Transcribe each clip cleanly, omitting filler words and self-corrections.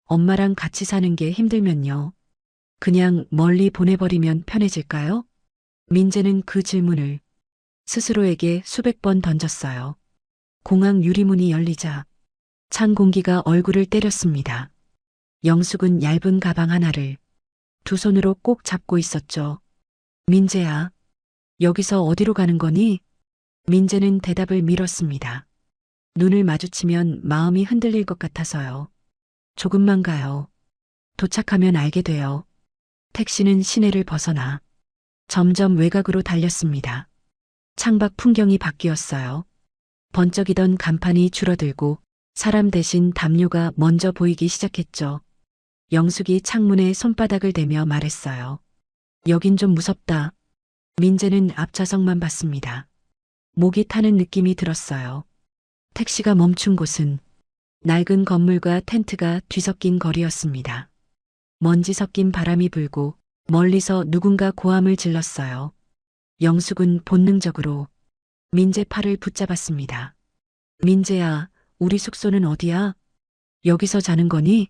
엄마랑 같이 사는 게 힘들면요. 그냥 멀리 보내버리면 편해질까요? 민재는 그 질문을 스스로에게 수백 번 던졌어요. 공항 유리문이 열리자 찬 공기가 얼굴을 때렸습니다. 영숙은 얇은 가방 하나를 두 손으로 꼭 잡고 있었죠. 민재야, 여기서 어디로 가는 거니? 민재는 대답을 미뤘습니다. 눈을 마주치면 마음이 흔들릴 것 같아서요. 조금만 가요. 도착하면 알게 돼요. 택시는 시내를 벗어나 점점 외곽으로 달렸습니다. 창밖 풍경이 바뀌었어요. 번쩍이던 간판이 줄어들고 사람 대신 담요가 먼저 보이기 시작했죠. 영숙이 창문에 손바닥을 대며 말했어요. 여긴 좀 무섭다. 민재는 앞좌석만 봤습니다. 목이 타는 느낌이 들었어요. 택시가 멈춘 곳은 낡은 건물과 텐트가 뒤섞인 거리였습니다. 먼지 섞인 바람이 불고 멀리서 누군가 고함을 질렀어요. 영숙은 본능적으로 민재 팔을 붙잡았습니다. 민재야, 우리 숙소는 어디야? 여기서 자는 거니?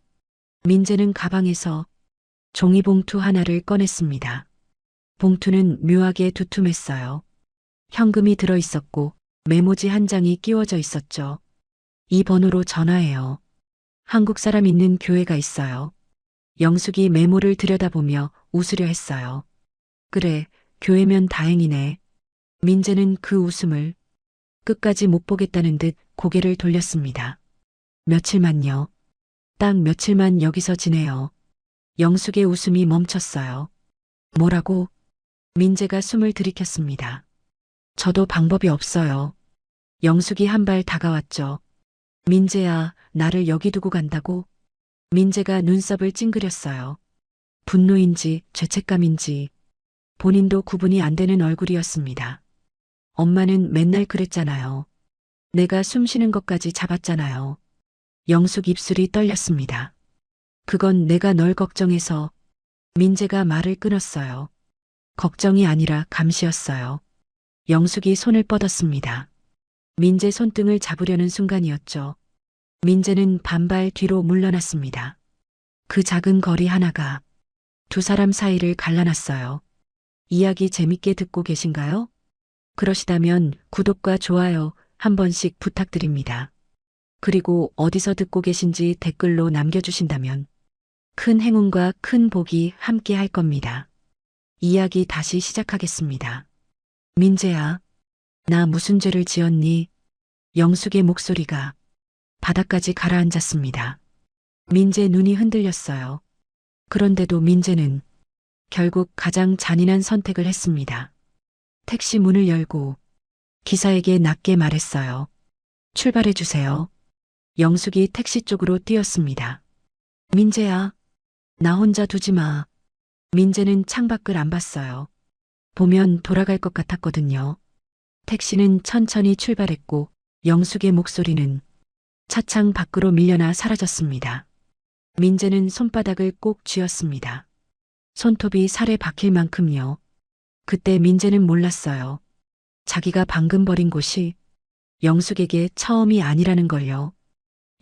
민재는 가방에서 종이봉투 하나를 꺼냈습니다. 봉투는 묘하게 두툼했어요. 현금이 들어 있었고 메모지 한 장이 끼워져 있었죠. 이 번호로 전화해요. 한국 사람 있는 교회가 있어요. 영숙이 메모를 들여다보며 웃으려 했어요. 그래, 교회면 다행이네. 민재는 그 웃음을 끝까지 못 보겠다는 듯 고개를 돌렸습니다. 며칠만요. 딱 며칠만 여기서 지내요. 영숙의 웃음이 멈췄어요. 뭐라고? 민재가 숨을 들이켰습니다. 저도 방법이 없어요. 영숙이 한 발 다가왔죠. 민재야, 나를 여기 두고 간다고? 민재가 눈썹을 찡그렸어요. 분노인지 죄책감인지 본인도 구분이 안 되는 얼굴이었습니다. 엄마는 맨날 그랬잖아요. 내가 숨 쉬는 것까지 잡았잖아요. 영숙 입술이 떨렸습니다. 그건 내가 널 걱정해서. 민재가 말을 끊었어요. 걱정이 아니라 감시였어요. 영숙이 손을 뻗었습니다. 민재 손등을 잡으려는 순간이었죠. 민재는 반발 뒤로 물러났습니다. 그 작은 거리 하나가 두 사람 사이를 갈라놨어요. 이야기 재밌게 듣고 계신가요? 그러시다면 구독과 좋아요 한 번씩 부탁드립니다. 그리고 어디서 듣고 계신지 댓글로 남겨주신다면 큰 행운과 큰 복이 함께 할 겁니다. 이야기 다시 시작하겠습니다. 민재야, 나 무슨 죄를 지었니? 영숙의 목소리가 바닥까지 가라앉았습니다. 민재 눈이 흔들렸어요. 그런데도 민재는 결국 가장 잔인한 선택을 했습니다. 택시 문을 열고 기사에게 낮게 말했어요. 출발해 주세요. 영숙이 택시 쪽으로 뛰었습니다. 민재야, 나 혼자 두지 마. 민재는 창밖을 안 봤어요. 보면 돌아갈 것 같았거든요. 택시는 천천히 출발했고 영숙의 목소리는 차창 밖으로 밀려나 사라졌습니다. 민재는 손바닥을 꼭 쥐었습니다. 손톱이 살에 박힐 만큼요. 그때 민재는 몰랐어요. 자기가 방금 버린 곳이 영숙에게 처음이 아니라는 걸요.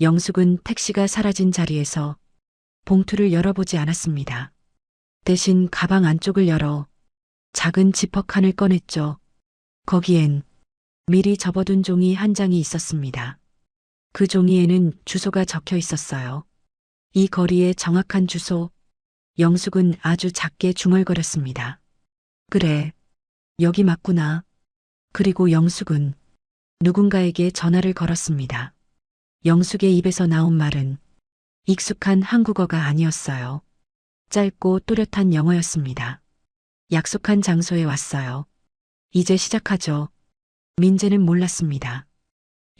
영숙은 택시가 사라진 자리에서 봉투를 열어보지 않았습니다. 대신 가방 안쪽을 열어 작은 지퍼칸을 꺼냈죠. 거기엔 미리 접어둔 종이 한 장이 있었습니다. 그 종이에는 주소가 적혀 있었어요. 이 거리의 정확한 주소. 영숙은 아주 작게 중얼거렸습니다. 그래, 여기 맞구나. 그리고 영숙은 누군가에게 전화를 걸었습니다. 영숙의 입에서 나온 말은 익숙한 한국어가 아니었어요. 짧고 또렷한 영어였습니다. 약속한 장소에 왔어요. 이제 시작하죠. 민재는 몰랐습니다.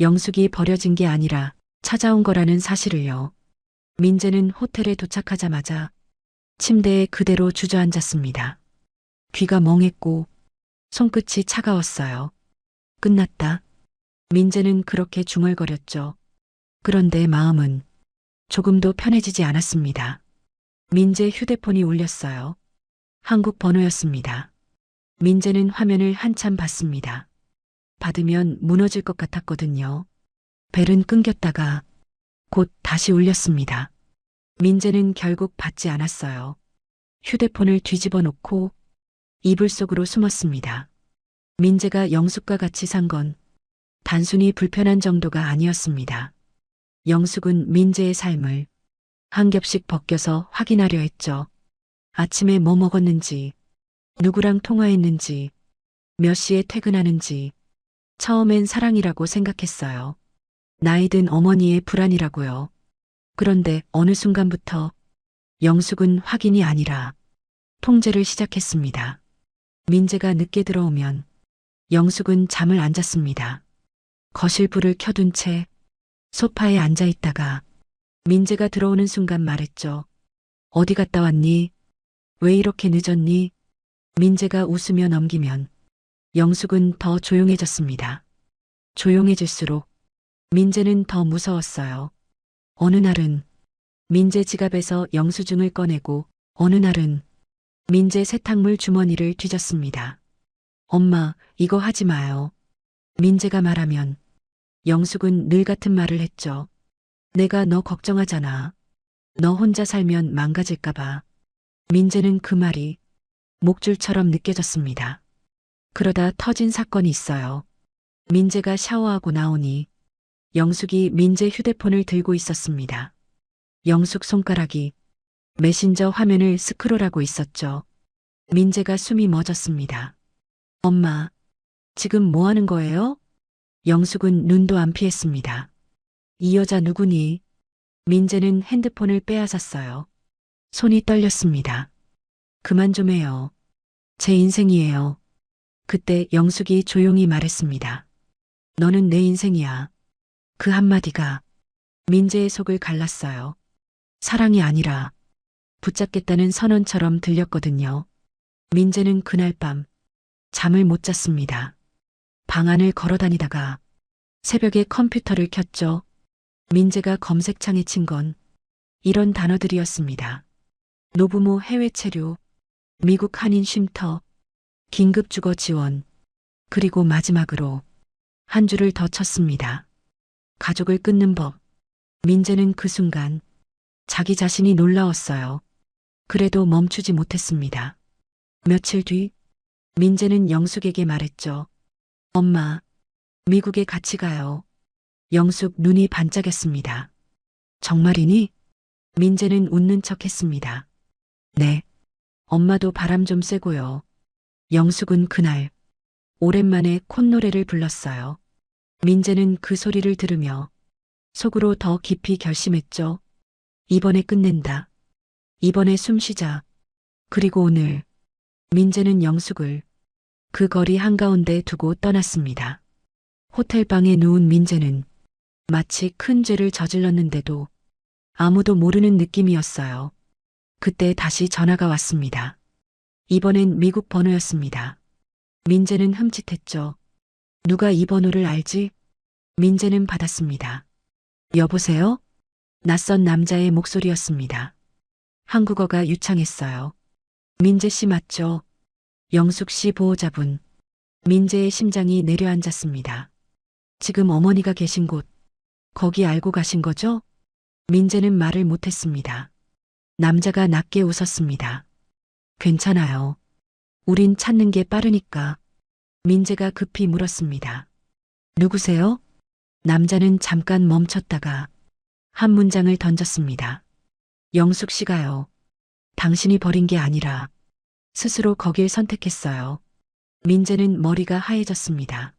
영숙이 버려진 게 아니라 찾아온 거라는 사실을요. 민재는 호텔에 도착하자마자 침대에 그대로 주저앉았습니다. 귀가 멍했고 손끝이 차가웠어요. 끝났다. 민재는 그렇게 중얼거렸죠. 그런데 마음은 조금도 편해지지 않았습니다. 민재 휴대폰이 울렸어요. 한국 번호였습니다. 민재는 화면을 한참 봤습니다. 받으면 무너질 것 같았거든요. 벨은 끊겼다가 곧 다시 울렸습니다. 민재는 결국 받지 않았어요. 휴대폰을 뒤집어 놓고 이불 속으로 숨었습니다. 민재가 영숙과 같이 산 건 단순히 불편한 정도가 아니었습니다. 영숙은 민재의 삶을 한 겹씩 벗겨서 확인하려 했죠. 아침에 뭐 먹었는지, 누구랑 통화했는지, 몇 시에 퇴근하는지. 처음엔 사랑이라고 생각했어요. 나이 든 어머니의 불안이라고요. 그런데 어느 순간부터 영숙은 확인이 아니라 통제를 시작했습니다. 민재가 늦게 들어오면 영숙은 잠을 안 잤습니다. 거실 불을 켜둔 채 소파에 앉아 있다가 민재가 들어오는 순간 말했죠. 어디 갔다 왔니? 왜 이렇게 늦었니? 민재가 웃으며 넘기면 영숙은 더 조용해졌습니다. 조용해질수록 민재는 더 무서웠어요. 어느 날은 민재 지갑에서 영수증을 꺼내고 어느 날은 민재 세탁물 주머니를 뒤졌습니다. 엄마, 이거 하지 마요. 민재가 말하면 영숙은 늘 같은 말을 했죠. 내가 너 걱정하잖아. 너 혼자 살면 망가질까봐. 민재는 그 말이 목줄처럼 느껴졌습니다. 그러다 터진 사건이 있어요. 민재가 샤워하고 나오니 영숙이 민재 휴대폰을 들고 있었습니다. 영숙 손가락이 메신저 화면을 스크롤하고 있었죠. 민재가 숨이 멎었습니다. 엄마, 지금 뭐 하는 거예요? 영숙은 눈도 안 피했습니다. 이 여자 누구니? 민재는 핸드폰을 빼앗았어요. 손이 떨렸습니다. 그만 좀 해요. 제 인생이에요. 그때 영숙이 조용히 말했습니다. 너는 내 인생이야. 그 한마디가 민재의 속을 갈랐어요. 사랑이 아니라 붙잡겠다는 선언처럼 들렸거든요. 민재는 그날 밤 잠을 못 잤습니다. 방 안을 걸어 다니다가 새벽에 컴퓨터를 켰죠. 민재가 검색창에 친 건 이런 단어들이었습니다. 노부모 해외 체류, 미국 한인 쉼터, 긴급 주거 지원, 그리고 마지막으로 한 줄을 더 쳤습니다. 가족을 끊는 법. 민재는 그 순간 자기 자신이 놀라웠어요. 그래도 멈추지 못했습니다. 며칠 뒤 민재는 영숙에게 말했죠. 엄마, 미국에 같이 가요. 영숙 눈이 반짝였습니다. 정말이니? 민재는 웃는 척 했습니다. 네. 엄마도 바람 좀 쐬고요. 영숙은 그날 오랜만에 콧노래를 불렀어요. 민재는 그 소리를 들으며 속으로 더 깊이 결심했죠. 이번에 끝낸다. 이번에 숨 쉬자. 그리고 오늘 민재는 영숙을 그 거리 한가운데 두고 떠났습니다. 호텔방에 누운 민재는 마치 큰 죄를 저질렀는데도 아무도 모르는 느낌이었어요. 그때 다시 전화가 왔습니다. 이번엔 미국 번호였습니다. 민재는 흠칫했죠. 누가 이 번호를 알지? 민재는 받았습니다. 여보세요? 낯선 남자의 목소리였습니다. 한국어가 유창했어요. 민재 씨 맞죠? 영숙 씨 보호자분. 민재의 심장이 내려앉았습니다. 지금 어머니가 계신 곳, 거기 알고 가신 거죠? 민재는 말을 못했습니다. 남자가 낮게 웃었습니다. 괜찮아요. 우린 찾는 게 빠르니까. 민재가 급히 물었습니다. 누구세요? 남자는 잠깐 멈췄다가 한 문장을 던졌습니다. 영숙 씨가요. 당신이 버린 게 아니라 스스로 거길 선택했어요. 민재는 머리가 하얘졌습니다.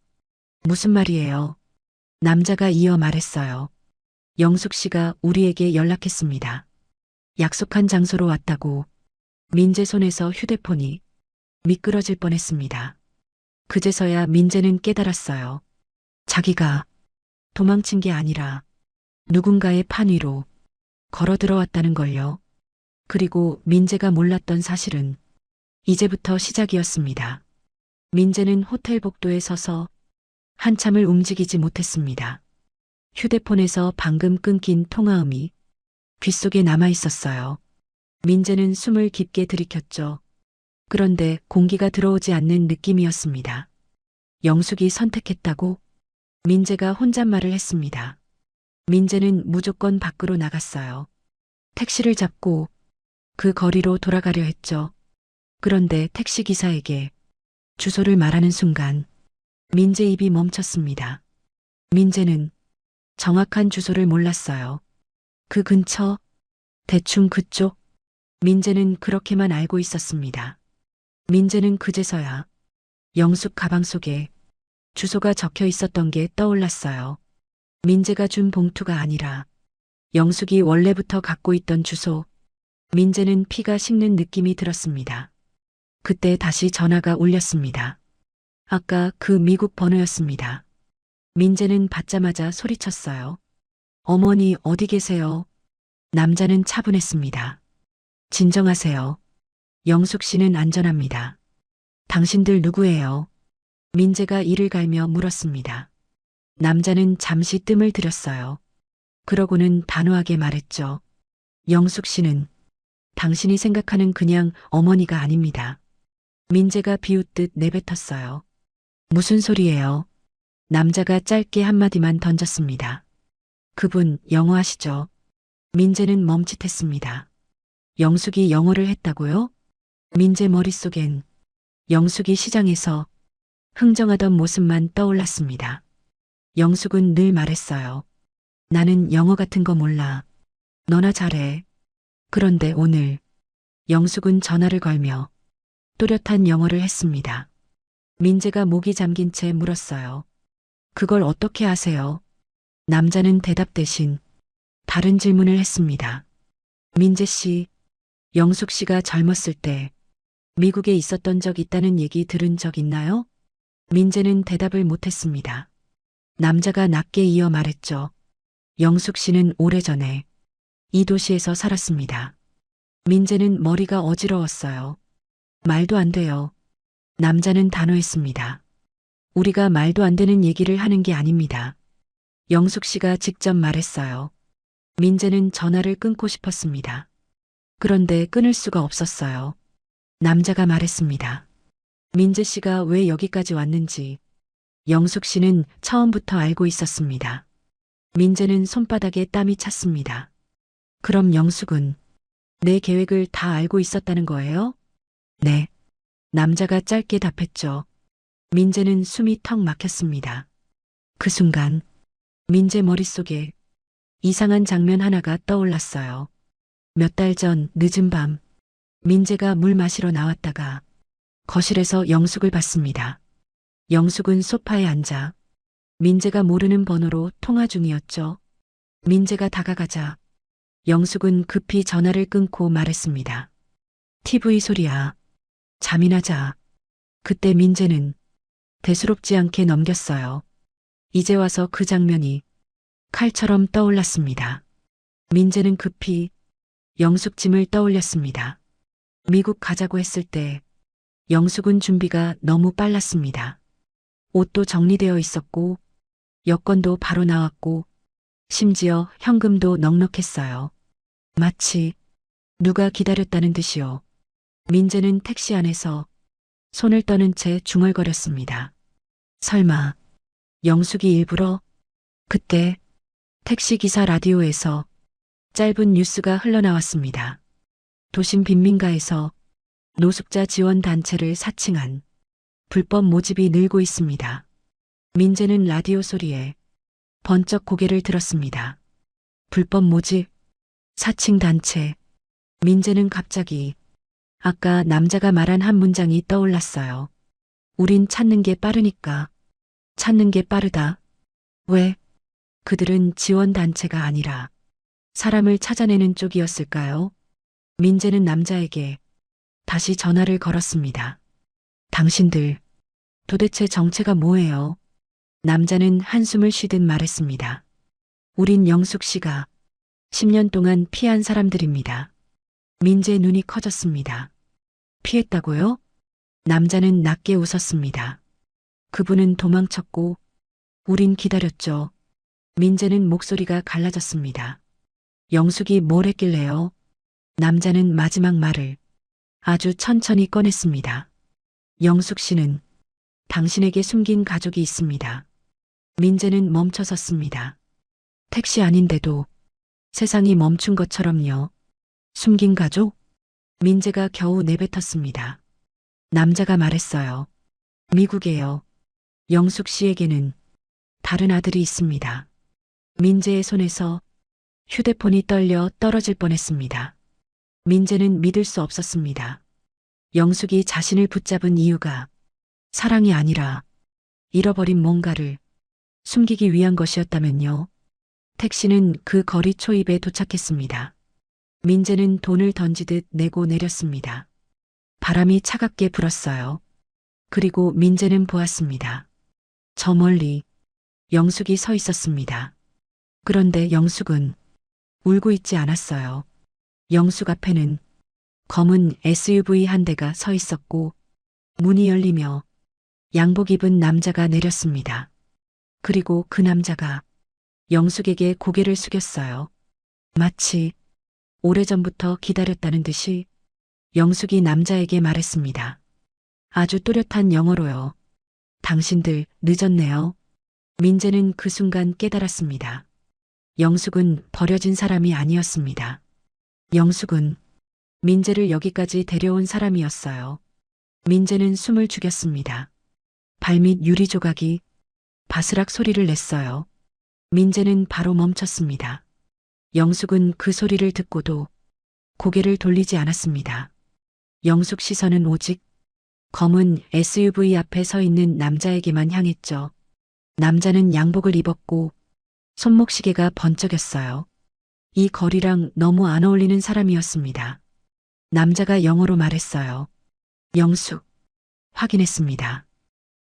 무슨 말이에요? 남자가 이어 말했어요. 영숙 씨가 우리에게 연락했습니다. 약속한 장소로 왔다고. 민재 손에서 휴대폰이 미끄러질 뻔했습니다. 그제서야 민재는 깨달았어요. 자기가 도망친 게 아니라 누군가의 판 위로 걸어 들어왔다는 걸요. 그리고 민재가 몰랐던 사실은 이제부터 시작이었습니다. 민재는 호텔 복도에 서서 한참을 움직이지 못했습니다. 휴대폰에서 방금 끊긴 통화음이 귓속에 남아 있었어요. 민재는 숨을 깊게 들이켰죠. 그런데 공기가 들어오지 않는 느낌이었습니다. 영숙이 선택했다고? 민재가 혼잣말을 했습니다. 민재는 무조건 밖으로 나갔어요. 택시를 잡고 그 거리로 돌아가려 했죠. 그런데 택시기사에게 주소를 말하는 순간 민재 입이 멈췄습니다. 민재는 정확한 주소를 몰랐어요. 그 근처, 대충 그쪽. 민재는 그렇게만 알고 있었습니다. 민재는 그제서야 영숙 가방 속에 주소가 적혀 있었던 게 떠올랐어요. 민재가 준 봉투가 아니라 영숙이 원래부터 갖고 있던 주소. 민재는 피가 식는 느낌이 들었습니다. 그때 다시 전화가 울렸습니다. 아까 그 미국 번호였습니다. 민재는 받자마자 소리쳤어요. 어머니 어디 계세요? 남자는 차분했습니다. 진정하세요. 영숙 씨는 안전합니다. 당신들 누구예요? 민재가 이를 갈며 물었습니다. 남자는 잠시 뜸을 들였어요. 그러고는 단호하게 말했죠. 영숙 씨는 당신이 생각하는 그냥 어머니가 아닙니다. 민재가 비웃듯 내뱉었어요. 무슨 소리예요? 남자가 짧게 한마디만 던졌습니다. 그분 영어 하시죠? 민재는 멈칫했습니다. 영숙이 영어를 했다고요? 민재 머릿속엔 영숙이 시장에서 흥정하던 모습만 떠올랐습니다. 영숙은 늘 말했어요. 나는 영어 같은 거 몰라. 너나 잘해. 그런데 오늘 영숙은 전화를 걸며 또렷한 영어를 했습니다. 민재가 목이 잠긴 채 물었어요. 그걸 어떻게 아세요? 남자는 대답 대신 다른 질문을 했습니다. 민재 씨, 영숙 씨가 젊었을 때 미국에 있었던 적 있다는 얘기 들은 적 있나요? 민재는 대답을 못했습니다. 남자가 낮게 이어 말했죠. 영숙 씨는 오래전에 이 도시에서 살았습니다. 민재는 머리가 어지러웠어요. 말도 안 돼요. 남자는 단호했습니다. 우리가 말도 안 되는 얘기를 하는 게 아닙니다. 영숙 씨가 직접 말했어요. 민재는 전화를 끊고 싶었습니다. 그런데 끊을 수가 없었어요. 남자가 말했습니다. 민재 씨가 왜 여기까지 왔는지 영숙 씨는 처음부터 알고 있었습니다. 민재는 손바닥에 땀이 찼습니다. 그럼 영숙은 내 계획을 다 알고 있었다는 거예요? 네. 남자가 짧게 답했죠. 민재는 숨이 턱 막혔습니다. 그 순간 민재 머릿속에 이상한 장면 하나가 떠올랐어요. 몇 달 전 늦은 밤 민재가 물 마시러 나왔다가 거실에서 영숙을 봤습니다. 영숙은 소파에 앉아 민재가 모르는 번호로 통화 중이었죠. 민재가 다가가자 영숙은 급히 전화를 끊고 말했습니다. TV 소리야. 잠이나 자. 그때 민재는 대수롭지 않게 넘겼어요. 이제 와서 그 장면이 칼처럼 떠올랐습니다. 민재는 급히 영숙 짐을 떠올렸습니다. 미국 가자고 했을 때 영숙은 준비가 너무 빨랐습니다. 옷도 정리되어 있었고 여권도 바로 나왔고 심지어 현금도 넉넉했어요. 마치 누가 기다렸다는 듯이요. 민재는 택시 안에서 손을 떠는 채 중얼거렸습니다. 설마 영숙이 일부러? 그때 택시기사 라디오에서 짧은 뉴스가 흘러나왔습니다. 도심 빈민가에서 노숙자 지원 단체를 사칭한 불법 모집이 늘고 있습니다. 민재는 라디오 소리에 번쩍 고개를 들었습니다. 불법 모집, 사칭 단체. 민재는 갑자기 아까 남자가 말한 한 문장이 떠올랐어요. 우린 찾는 게 빠르니까. 찾는 게 빠르다. 왜? 그들은 지원 단체가 아니라 사람을 찾아내는 쪽이었을까요? 민재는 남자에게 다시 전화를 걸었습니다. 당신들, 도대체 정체가 뭐예요? 남자는 한숨을 쉬듯 말했습니다. 우린 영숙 씨가 10년 동안 피한 사람들입니다. 민재 눈이 커졌습니다. 피했다고요? 남자는 낮게 웃었습니다. 그분은 도망쳤고 우린 기다렸죠. 민재는 목소리가 갈라졌습니다. 영숙이 뭘 했길래요? 남자는 마지막 말을 아주 천천히 꺼냈습니다. 영숙 씨는 당신에게 숨긴 가족이 있습니다. 민재는 멈춰섰습니다. 택시 아닌데도 세상이 멈춘 것처럼요. 숨긴 가족? 민재가 겨우 내뱉었습니다. 남자가 말했어요. 미국에요. 영숙 씨에게는 다른 아들이 있습니다. 민재의 손에서 휴대폰이 떨려 떨어질 뻔했습니다. 민재는 믿을 수 없었습니다. 영숙이 자신을 붙잡은 이유가 사랑이 아니라 잃어버린 뭔가를 숨기기 위한 것이었다면요. 택시는 그 거리 초입에 도착했습니다. 민재는 돈을 던지듯 내고 내렸습니다. 바람이 차갑게 불었어요. 그리고 민재는 보았습니다. 저 멀리 영숙이 서 있었습니다. 그런데 영숙은 울고 있지 않았어요. 영숙 앞에는 검은 SUV 한 대가 서 있었고 문이 열리며 양복 입은 남자가 내렸습니다. 그리고 그 남자가 영숙에게 고개를 숙였어요. 마치 오래전부터 기다렸다는 듯이 영숙이 남자에게 말했습니다. 아주 또렷한 영어로요. 당신들 늦었네요. 민재는 그 순간 깨달았습니다. 영숙은 버려진 사람이 아니었습니다. 영숙은 민재를 여기까지 데려온 사람이었어요. 민재는 숨을 죽였습니다. 발밑 유리 조각이 바스락 소리를 냈어요. 민재는 바로 멈췄습니다. 영숙은 그 소리를 듣고도 고개를 돌리지 않았습니다. 영숙 시선은 오직 검은 SUV 앞에 서 있는 남자에게만 향했죠. 남자는 양복을 입었고 손목시계가 번쩍였어요. 이 거리랑 너무 안 어울리는 사람이었습니다. 남자가 영어로 말했어요. 영숙. 확인했습니다.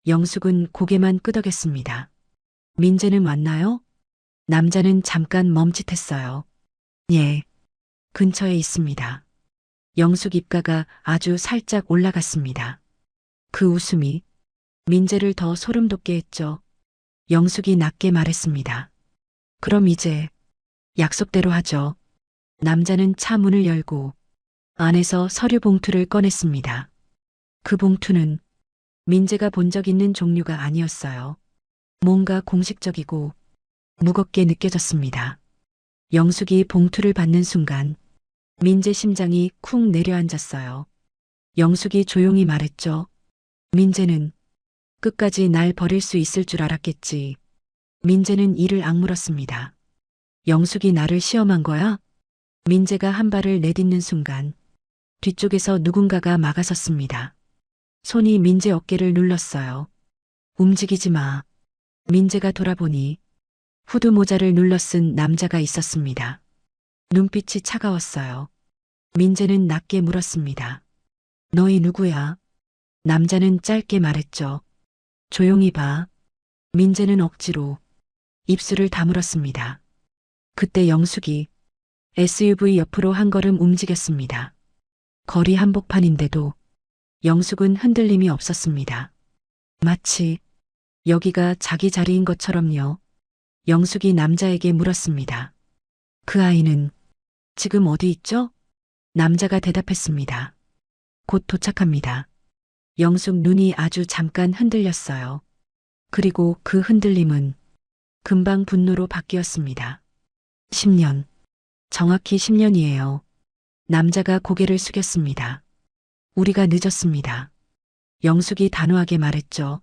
영숙은 고개만 끄덕였습니다. 민재는 왔나요? 남자는 잠깐 멈칫했어요. 예. 근처에 있습니다. 영숙 입가가 아주 살짝 올라갔습니다. 그 웃음이 민재를 더 소름 돋게 했죠. 영숙이 낮게 말했습니다. 그럼 이제 약속대로 하죠. 남자는 차 문을 열고 안에서 서류 봉투를 꺼냈습니다. 그 봉투는 민재가 본 적 있는 종류가 아니었어요. 뭔가 공식적이고 무겁게 느껴졌습니다. 영숙이 봉투를 받는 순간 민재 심장이 쿵 내려앉았어요. 영숙이 조용히 말했죠. 민재는 끝까지 날 버릴 수 있을 줄 알았겠지. 민재는 이를 악물었습니다. 영숙이 나를 시험한 거야? 민재가 한 발을 내딛는 순간 뒤쪽에서 누군가가 막아섰습니다. 손이 민재 어깨를 눌렀어요. 움직이지 마. 민재가 돌아보니 후드 모자를 눌러 쓴 남자가 있었습니다. 눈빛이 차가웠어요. 민재는 낮게 물었습니다. 너희 누구야? 남자는 짧게 말했죠. 조용히 봐. 민재는 억지로 입술을 다물었습니다. 그때 영숙이 SUV 옆으로 한 걸음 움직였습니다. 거리 한복판인데도 영숙은 흔들림이 없었습니다. 마치 여기가 자기 자리인 것처럼요. 영숙이 남자에게 물었습니다. 그 아이는 지금 어디 있죠? 남자가 대답했습니다. 곧 도착합니다. 영숙 눈이 아주 잠깐 흔들렸어요. 그리고 그 흔들림은 금방 분노로 바뀌었습니다. 10년. 정확히 10년이에요. 남자가 고개를 숙였습니다. 우리가 늦었습니다. 영숙이 단호하게 말했죠.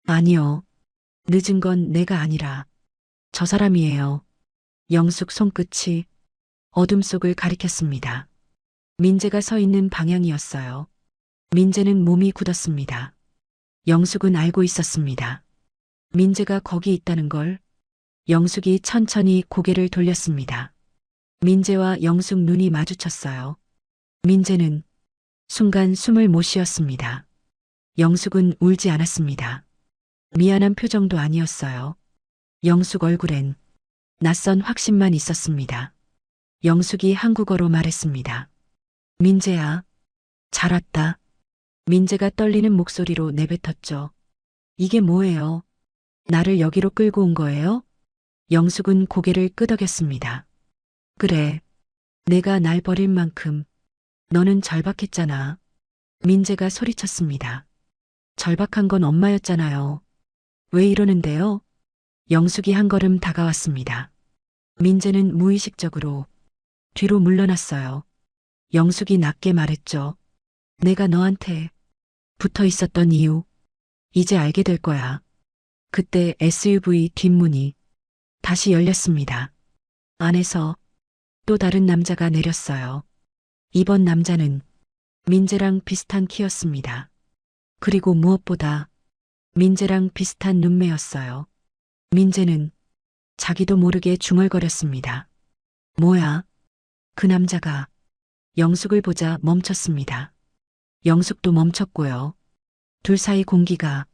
아니요. 늦은 건 내가 아니라 저 사람이에요. 영숙 손끝이 어둠 속을 가리켰습니다. 민재가 서 있는 방향이었어요. 민재는 몸이 굳었습니다. 영숙은 알고 있었습니다. 민재가 거기 있다는 걸. 영숙이 천천히 고개를 돌렸습니다. 민재와 영숙 눈이 마주쳤어요. 민재는 순간 숨을 못 쉬었습니다. 영숙은 울지 않았습니다. 미안한 표정도 아니었어요. 영숙 얼굴엔 낯선 확신만 있었습니다. 영숙이 한국어로 말했습니다. 민재야, 잘 왔다. 민재가 떨리는 목소리로 내뱉었죠. 이게 뭐예요? 나를 여기로 끌고 온 거예요? 영숙은 고개를 끄덕였습니다. 그래, 내가 날 버릴 만큼 너는 절박했잖아. 민재가 소리쳤습니다. 절박한 건 엄마였잖아요. 왜 이러는데요? 영숙이 한 걸음 다가왔습니다. 민재는 무의식적으로 뒤로 물러났어요. 영숙이 낮게 말했죠. 내가 너한테 붙어 있었던 이유, 이제 알게 될 거야. 그때 SUV 뒷문이 다시 열렸습니다. 안에서 또 다른 남자가 내렸어요. 이번 남자는 민재랑 비슷한 키였습니다. 그리고 무엇보다 민재랑 비슷한 눈매였어요. 민재는 자기도 모르게 중얼거렸습니다. 뭐야? 그 남자가 영숙을 보자 멈췄습니다. 영숙도 멈췄고요. 둘 사이 공기가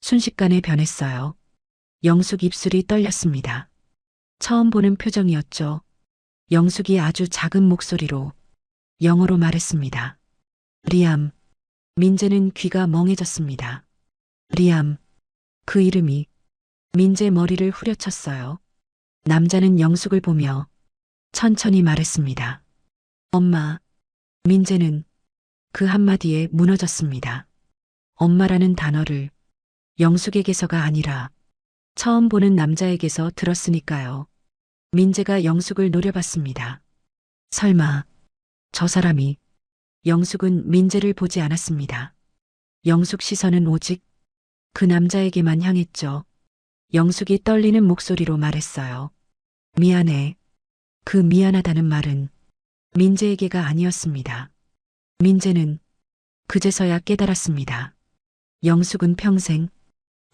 순식간에 변했어요. 영숙 입술이 떨렸습니다. 처음 보는 표정이었죠. 영숙이 아주 작은 목소리로 영어로 말했습니다. 리암. 민재는 귀가 멍해졌습니다. 리암. 그 이름이 민재 머리를 후려쳤어요. 남자는 영숙을 보며 천천히 말했습니다. 엄마. 민재는 그 한마디에 무너졌습니다. 엄마라는 단어를 영숙에게서가 아니라 처음 보는 남자에게서 들었으니까요. 민재가 영숙을 노려봤습니다. 설마 저 사람이. 영숙은 민재를 보지 않았습니다. 영숙 시선은 오직 그 남자에게만 향했죠. 영숙이 떨리는 목소리로 말했어요. 미안해. 그 미안하다는 말은 민재에게가 아니었습니다. 민재는 그제서야 깨달았습니다. 영숙은 평생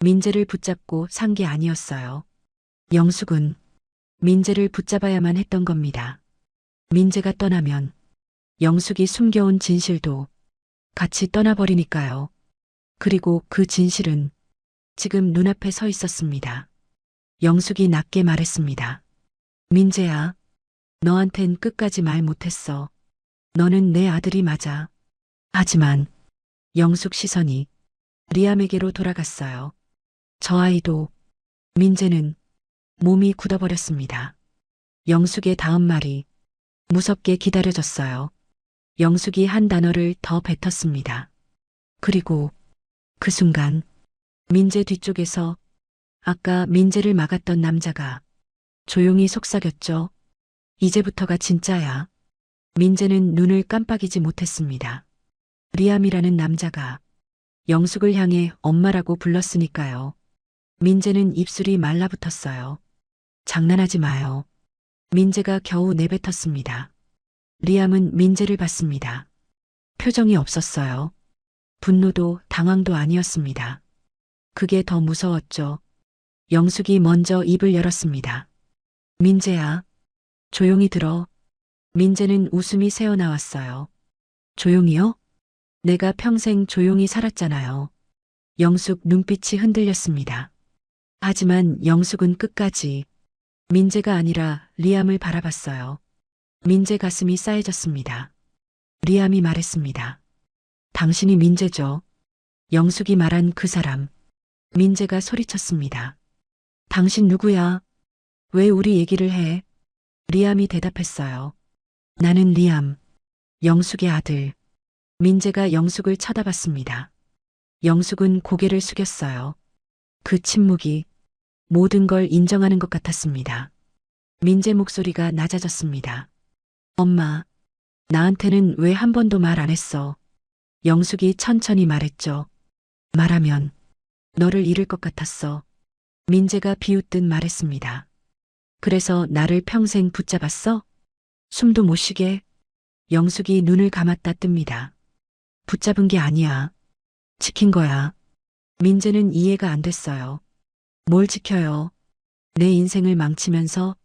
민재를 붙잡고 산 게 아니었어요. 영숙은 민재를 붙잡아야만 했던 겁니다. 민재가 떠나면 영숙이 숨겨온 진실도 같이 떠나버리니까요. 그리고 그 진실은 지금 눈앞에 서 있었습니다. 영숙이 낮게 말했습니다. 민재야, 너한텐 끝까지 말 못했어. 너는 내 아들이 맞아. 하지만 영숙 시선이 리암에게로 돌아갔어요. 저 아이도. 민재는 몸이 굳어버렸습니다. 영숙의 다음 말이 무섭게 기다려졌어요. 영숙이 한 단어를 더 뱉었습니다. 그리고 그 순간 민재 뒤쪽에서 아까 민재를 막았던 남자가 조용히 속삭였죠. 이제부터가 진짜야. 민재는 눈을 깜빡이지 못했습니다. 리암이라는 남자가 영숙을 향해 엄마라고 불렀으니까요. 민재는 입술이 말라붙었어요. 장난하지 마요. 민재가 겨우 내뱉었습니다. 리암은 민재를 봤습니다. 표정이 없었어요. 분노도 당황도 아니었습니다. 그게 더 무서웠죠. 영숙이 먼저 입을 열었습니다. 민재야, 조용히 들어. 민재는 웃음이 새어나왔어요. 조용히요? 내가 평생 조용히 살았잖아요. 영숙 눈빛이 흔들렸습니다. 하지만 영숙은 끝까지 민재가 아니라 리암을 바라봤어요. 민재 가슴이 싸해졌습니다. 리암이 말했습니다. 당신이 민재죠. 영숙이 말한 그 사람. 민재가 소리쳤습니다. 당신 누구야? 왜 우리 얘기를 해? 리암이 대답했어요. 나는 리암, 영숙의 아들. 민재가 영숙을 쳐다봤습니다. 영숙은 고개를 숙였어요. 그 침묵이 모든 걸 인정하는 것 같았습니다. 민재 목소리가 낮아졌습니다. 엄마, 나한테는 왜 한 번도 말 안 했어? 영숙이 천천히 말했죠. 말하면 너를 잃을 것 같았어. 민재가 비웃듯 말했습니다. 그래서 나를 평생 붙잡았어? 숨도 못 쉬게? 영숙이 눈을 감았다 뜹니다. 붙잡은 게 아니야. 지킨 거야. 민재는 이해가 안 됐어요. 뭘 지켜요? 내 인생을 망치면서.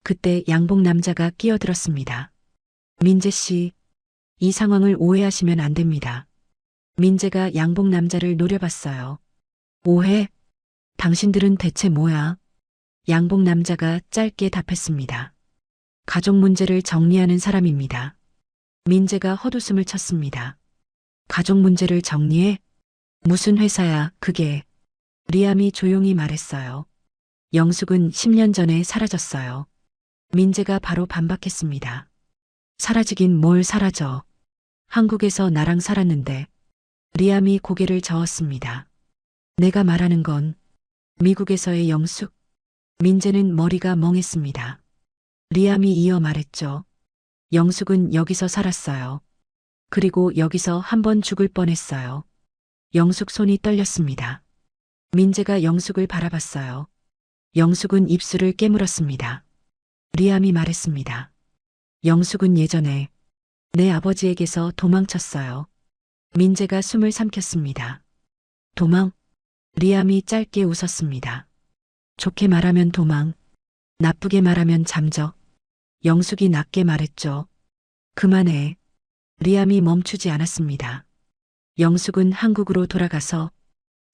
그때 양복 남자가 끼어들었습니다. 민재 씨, 이 상황을 오해하시면 안 됩니다. 민재가 양복 남자를 노려봤어요. 오해? 당신들은 대체 뭐야? 양복 남자가 짧게 답했습니다. 가족 문제를 정리하는 사람입니다. 민재가 헛웃음을 쳤습니다. 가족 문제를 정리해? 무슨 회사야, 그게? 리암이 조용히 말했어요. 영숙은 10년 전에 사라졌어요. 민재가 바로 반박했습니다. 사라지긴 뭘 사라져. 한국에서 나랑 살았는데. 리암이 고개를 저었습니다. 내가 말하는 건 미국에서의 영숙. 민재는 머리가 멍했습니다. 리암이 이어 말했죠. 영숙은 여기서 살았어요. 그리고 여기서 한 번 죽을 뻔했어요. 영숙 손이 떨렸습니다. 민재가 영숙을 바라봤어요. 영숙은 입술을 깨물었습니다. 리암이 말했습니다. 영숙은 예전에 내 아버지에게서 도망쳤어요. 민재가 숨을 삼켰습니다. 도망? 리암이 짧게 웃었습니다. 좋게 말하면 도망, 나쁘게 말하면 잠적. 영숙이 낮게 말했죠. 그만해. 리암이 멈추지 않았습니다. 영숙은 한국으로 돌아가서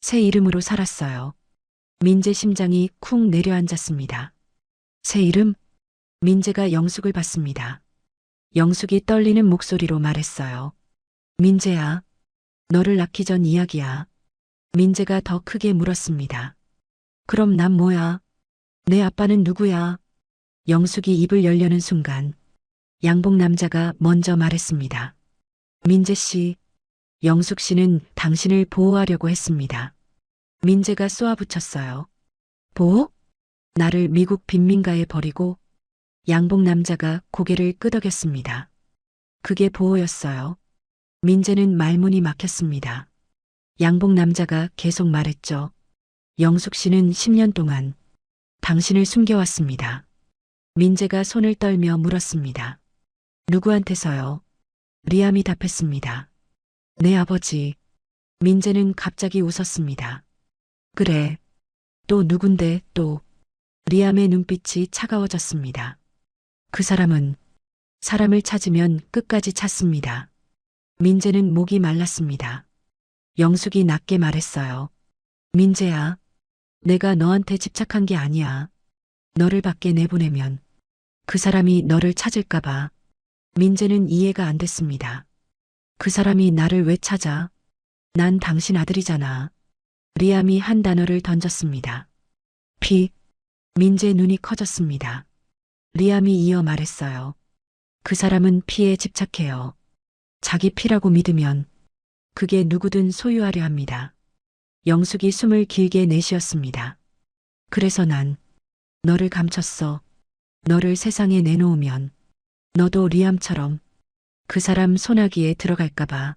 새 이름으로 살았어요. 민재 심장이 쿵 내려앉았습니다. 새 이름? 민재가 영숙을 봤습니다. 영숙이 떨리는 목소리로 말했어요. 민재야, 너를 낳기 전 이야기야. 민재가 더 크게 물었습니다. 그럼 난 뭐야? 내 아빠는 누구야? 영숙이 입을 열려는 순간 양복 남자가 먼저 말했습니다. 민재 씨, 영숙 씨는 당신을 보호하려고 했습니다. 민재가 쏘아붙였어요. 보호? 나를 미국 빈민가에 버리고 양복 남자가 고개를 끄덕였습니다. 그게 보호였어요. 민재는 말문이 막혔습니다. 양복 남자가 계속 말했죠. 영숙 씨는 10년 동안 당신을 숨겨왔습니다. 민재가 손을 떨며 물었습니다. 누구한테서요? 리암이 답했습니다. 내 아버지. 민재는 갑자기 웃었습니다. 그래. 또 누군데 또. 리암의 눈빛이 차가워졌습니다. 그 사람은 사람을 찾으면 끝까지 찾습니다. 민재는 목이 말랐습니다. 영숙이 낮게 말했어요. 민재야, 내가 너한테 집착한 게 아니야. 너를 밖에 내보내면 그 사람이 너를 찾을까봐. 민재는 이해가 안 됐습니다. 그 사람이 나를 왜 찾아? 난 당신 아들이잖아. 리암이 한 단어를 던졌습니다. 피. 민재 눈이 커졌습니다. 리암이 이어 말했어요. 그 사람은 피에 집착해요. 자기 피라고 믿으면 그게 누구든 소유하려 합니다. 영숙이 숨을 길게 내쉬었습니다. 그래서 난 너를 감췄어. 너를 세상에 내놓으면 너도 리암처럼 그 사람 소나기에 들어갈까봐.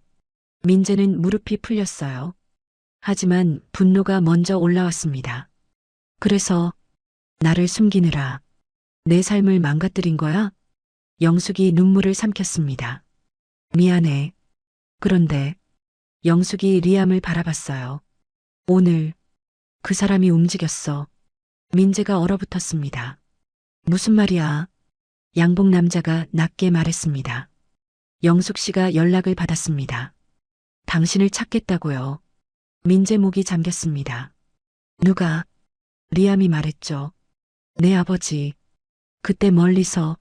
민재는 무릎이 풀렸어요. 하지만 분노가 먼저 올라왔습니다. 그래서 나를 숨기느라 내 삶을 망가뜨린 거야? 영숙이 눈물을 삼켰습니다. 미안해. 그런데 영숙이 리암을 바라봤어요. 오늘 그 사람이 움직였어. 민재가 얼어붙었습니다. 무슨 말이야? 양복 남자가 낮게 말했습니다. 영숙 씨가 연락을 받았습니다. 당신을 찾겠다고요. 민재 목이 잠겼습니다. 누가? 리암이 말했죠. 내 아버지. 그때 멀리서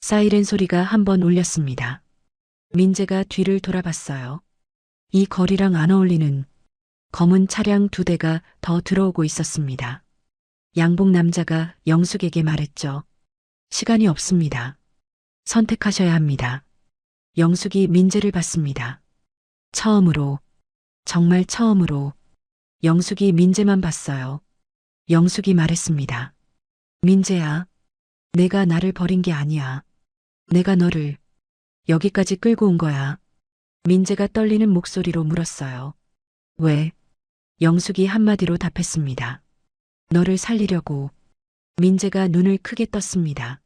사이렌 소리가 한 번 울렸습니다. 민재가 뒤를 돌아봤어요. 이 거리랑 안 어울리는 검은 차량 2대가 더 들어오고 있었습니다. 양복 남자가 영숙에게 말했죠. 시간이 없습니다. 선택하셔야 합니다. 영숙이 민재를 봤습니다. 처음으로, 정말 처음으로 영숙이 민재만 봤어요. 영숙이 말했습니다. 민재야, 내가 나를 버린 게 아니야. 내가 너를 여기까지 끌고 온 거야. 민재가 떨리는 목소리로 물었어요. 왜? 영숙이 한마디로 답했습니다. 너를 살리려고. 민재가 눈을 크게 떴습니다.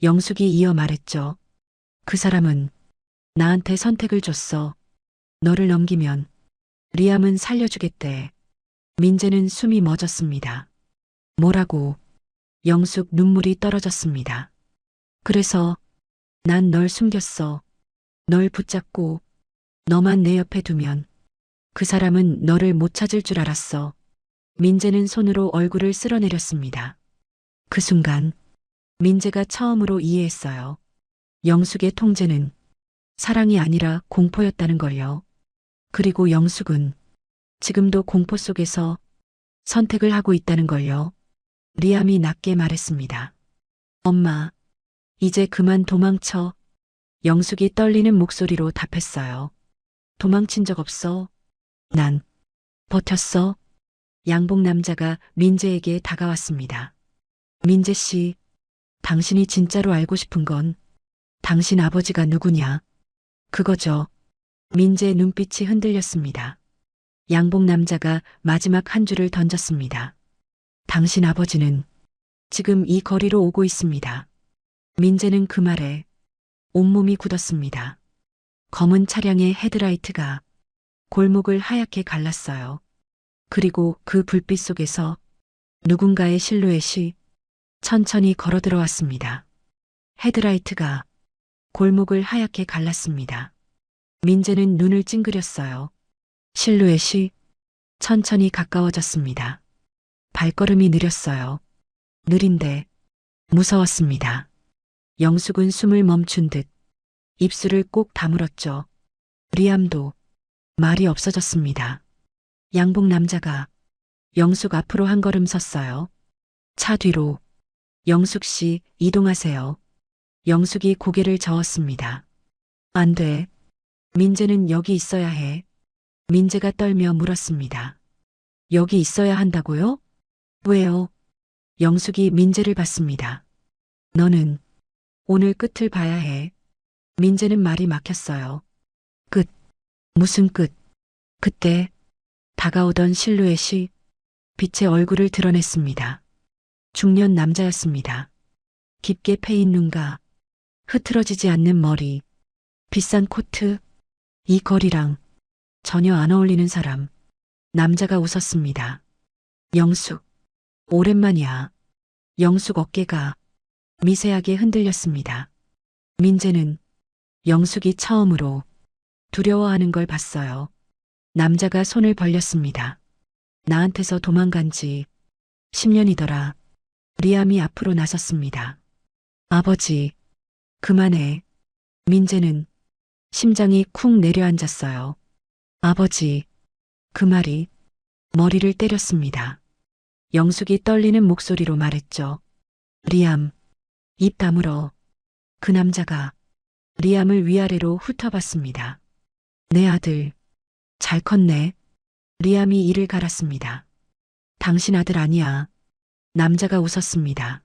영숙이 이어 말했죠. 그 사람은 나한테 선택을 줬어. 너를 넘기면 리암은 살려주겠대. 민재는 숨이 멎었습니다. 뭐라고? 영숙 눈물이 떨어졌습니다. 그래서 난 널 숨겼어. 널 붙잡고 너만 내 옆에 두면 그 사람은 너를 못 찾을 줄 알았어. 민재는 손으로 얼굴을 쓸어내렸습니다. 그 순간 민재가 처음으로 이해했어요. 영숙의 통제는 사랑이 아니라 공포였다는 걸요. 그리고 영숙은 지금도 공포 속에서 선택을 하고 있다는 걸요. 리암이 낮게 말했습니다. 엄마, 이제 그만 도망쳐. 영숙이 떨리는 목소리로 답했어요. 도망친 적 없어. 난 버텼어. 양복 남자가 민재에게 다가왔습니다. 민재 씨, 당신이 진짜로 알고 싶은 건 당신 아버지가 누구냐? 그거죠. 민재의 눈빛이 흔들렸습니다. 양복 남자가 마지막 한 줄을 던졌습니다. 당신 아버지는 지금 이 거리로 오고 있습니다. 민재는 그 말에 온몸이 굳었습니다. 검은 차량의 헤드라이트가 골목을 하얗게 갈랐어요. 그리고 그 불빛 속에서 누군가의 실루엣이 천천히 걸어 들어왔습니다. 헤드라이트가 골목을 하얗게 갈랐습니다. 민재는 눈을 찡그렸어요. 실루엣이 천천히 가까워졌습니다. 발걸음이 느렸어요. 느린데 무서웠습니다. 영숙은 숨을 멈춘 듯 입술을 꼭 다물었죠. 리암도 말이 없어졌습니다. 양복 남자가 영숙 앞으로 한 걸음 섰어요. 차 뒤로. 영숙 씨, 이동하세요. 영숙이 고개를 저었습니다. 안 돼. 민재는 여기 있어야 해. 민재가 떨며 물었습니다. 여기 있어야 한다고요? 왜요? 영숙이 민재를 봤습니다. 너는 오늘 끝을 봐야 해. 민재는 말이 막혔어요. 끝. 무슨 끝? 그때 다가오던 실루엣이 빛의 얼굴을 드러냈습니다. 중년 남자였습니다. 깊게 패인 눈과 흐트러지지 않는 머리, 비싼 코트, 이 거리랑 전혀 안 어울리는 사람. 남자가 웃었습니다. 영숙, 오랜만이야. 영숙 어깨가 미세하게 흔들렸습니다. 민재는 영숙이 처음으로 두려워하는 걸 봤어요. 남자가 손을 벌렸습니다. 나한테서 도망간 지 10년이더라. 리암이 앞으로 나섰습니다. 아버지, 그만해. 민재는 심장이 쿵 내려앉았어요. 아버지, 그 말이 머리를 때렸습니다. 영숙이 떨리는 목소리로 말했죠. 리암, 입 다물어. 그 남자가 리암을 위아래로 훑어봤습니다. 내 아들, 잘 컸네. 리암이 이를 갈았습니다. 당신 아들 아니야. 남자가 웃었습니다.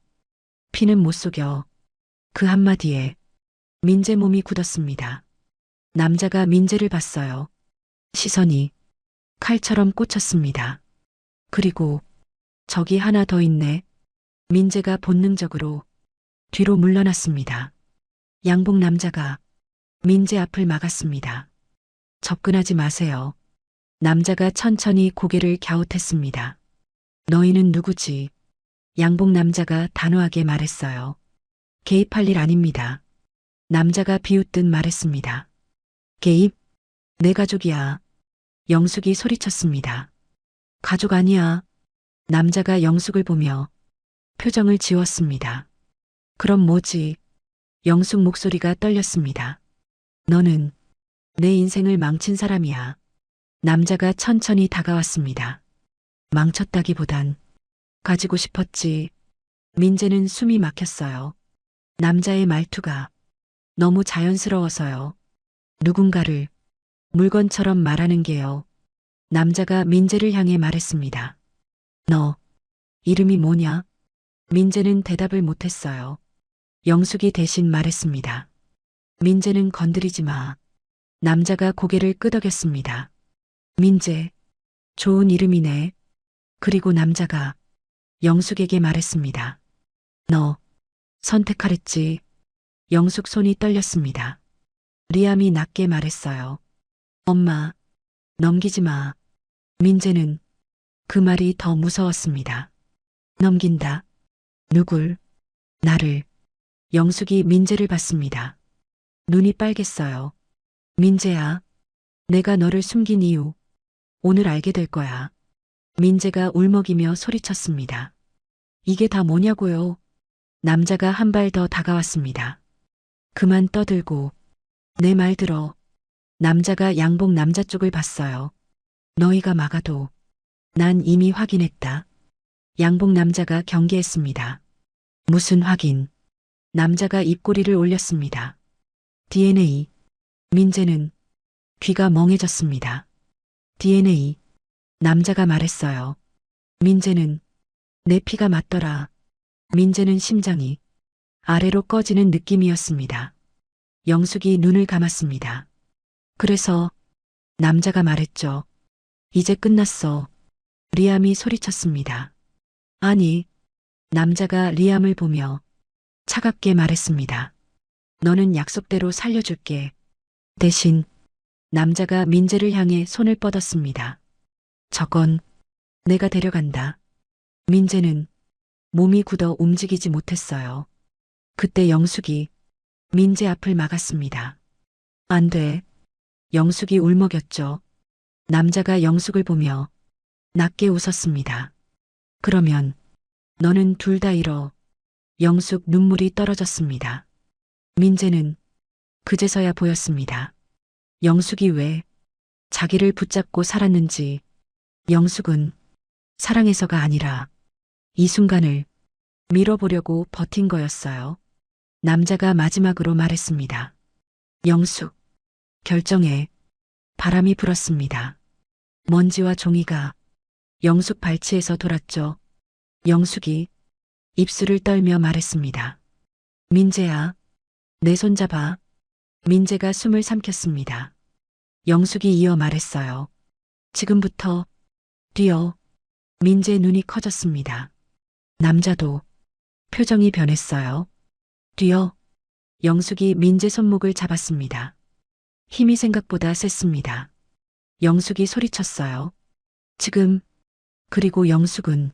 피는 못 속여. 그 한마디에 민재 몸이 굳었습니다. 남자가 민재를 봤어요. 시선이 칼처럼 꽂혔습니다. 그리고 저기 하나 더 있네. 민재가 본능적으로 뒤로 물러났습니다. 양복 남자가 민재 앞을 막았습니다. 접근하지 마세요. 남자가 천천히 고개를 갸웃했습니다. 너희는 누구지? 양복 남자가 단호하게 말했어요. 개입할 일 아닙니다. 남자가 비웃듯 말했습니다. 개입? 내 가족이야. 영숙이 소리쳤습니다. 가족 아니야. 남자가 영숙을 보며 표정을 지웠습니다. 그럼 뭐지? 영숙 목소리가 떨렸습니다. 너는 내 인생을 망친 사람이야. 남자가 천천히 다가왔습니다. 망쳤다기보단 가지고 싶었지. 민재는 숨이 막혔어요. 남자의 말투가 너무 자연스러워서요. 누군가를 물건처럼 말하는 게요. 남자가 민재를 향해 말했습니다. 너 이름이 뭐냐? 민재는 대답을 못했어요. 영숙이 대신 말했습니다. 민재는 건드리지 마. 남자가 고개를 끄덕였습니다. 민재, 좋은 이름이네. 그리고 남자가 영숙에게 말했습니다. 너 선택하랬지. 영숙 손이 떨렸습니다. 리암이 낮게 말했어요. 엄마, 넘기지 마. 민재는 그 말이 더 무서웠습니다. 넘긴다. 누굴? 나를. 영숙이 민재를 봤습니다. 눈이 빨갰어요. 민재야, 내가 너를 숨긴 이유 오늘 알게 될 거야. 민재가 울먹이며 소리쳤습니다. 이게 다 뭐냐고요? 남자가 한 발 더 다가왔습니다. 그만 떠들고 내 말 들어. 남자가 양복 남자 쪽을 봤어요. 너희가 막아도 난 이미 확인했다. 양복 남자가 경계했습니다. 무슨 확인? 남자가 입꼬리를 올렸습니다. DNA. 민재는 귀가 멍해졌습니다. DNA. 남자가 말했어요. 민재는 내 피가 맞더라. 민재는 심장이 아래로 꺼지는 느낌이었습니다. 영숙이 눈을 감았습니다. 그래서 남자가 말했죠. 이제 끝났어. 리암이 소리쳤습니다. 아니, 남자가 리암을 보며 차갑게 말했습니다. 너는 약속대로 살려줄게. 대신 남자가 민재를 향해 손을 뻗었습니다. 저건 내가 데려간다. 민재는 몸이 굳어 움직이지 못했어요. 그때 영숙이 민재 앞을 막았습니다. 안 돼. 영숙이 울먹였죠. 남자가 영숙을 보며 낮게 웃었습니다. 그러면 너는 둘 다 잃어. 영숙 눈물이 떨어졌습니다. 민재는 그제서야 보였습니다. 영숙이 왜 자기를 붙잡고 살았는지. 영숙은 사랑해서가 아니라 이 순간을 밀어보려고 버틴 거였어요. 남자가 마지막으로 말했습니다. 영숙, 결정해. 바람이 불었습니다. 먼지와 종이가 영숙 발치에서 돌았죠. 영숙이 입술을 떨며 말했습니다. 민재야, 내 손 잡아. 민재가 숨을 삼켰습니다. 영숙이 이어 말했어요. 지금부터 뛰어. 민재 눈이 커졌습니다. 남자도 표정이 변했어요. 뛰어. 영숙이 민재 손목을 잡았습니다. 힘이 생각보다 셌습니다. 영숙이 소리쳤어요. 지금. 그리고 영숙은